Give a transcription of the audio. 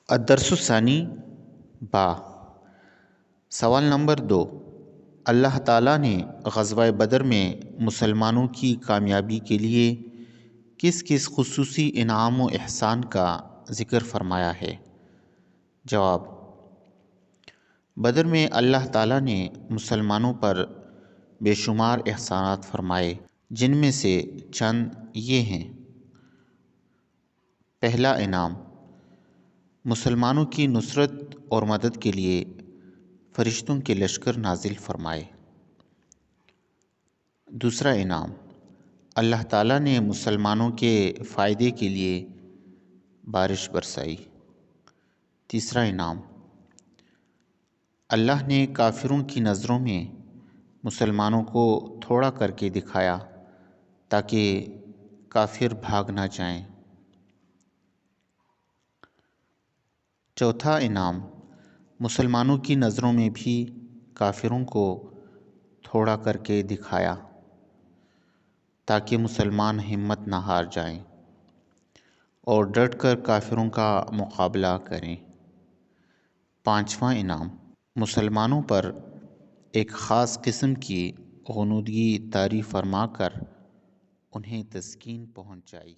الدرس الثانی با سوال نمبر 2، اللہ تعالیٰ نے غزوہ بدر میں مسلمانوں کی کامیابی کے لیے کس کس خصوصی انعام و احسان کا ذکر فرمایا ہے؟ جواب: بدر میں اللہ تعالیٰ نے مسلمانوں پر بے شمار احسانات فرمائے، جن میں سے چند یہ ہیں۔ پہلا انعام، مسلمانوں کی نصرت اور مدد کے لیے فرشتوں کے لشکر نازل فرمائے۔ دوسرا انعام، اللہ تعالیٰ نے مسلمانوں کے فائدے کے لیے بارش برسائی۔ تیسرا انعام، اللہ نے کافروں کی نظروں میں مسلمانوں کو تھوڑا کر کے دکھایا تاکہ کافر بھاگ نہ جائیں۔ چوتھا انعام، مسلمانوں کی نظروں میں بھی کافروں کو تھوڑا کر کے دکھایا تاکہ مسلمان ہمت نہ ہار جائیں اور ڈٹ کر کافروں کا مقابلہ کریں۔ پانچواں انعام، مسلمانوں پر ایک خاص قسم کی غنودگی طاری فرما کر انہیں تسکین پہنچائی۔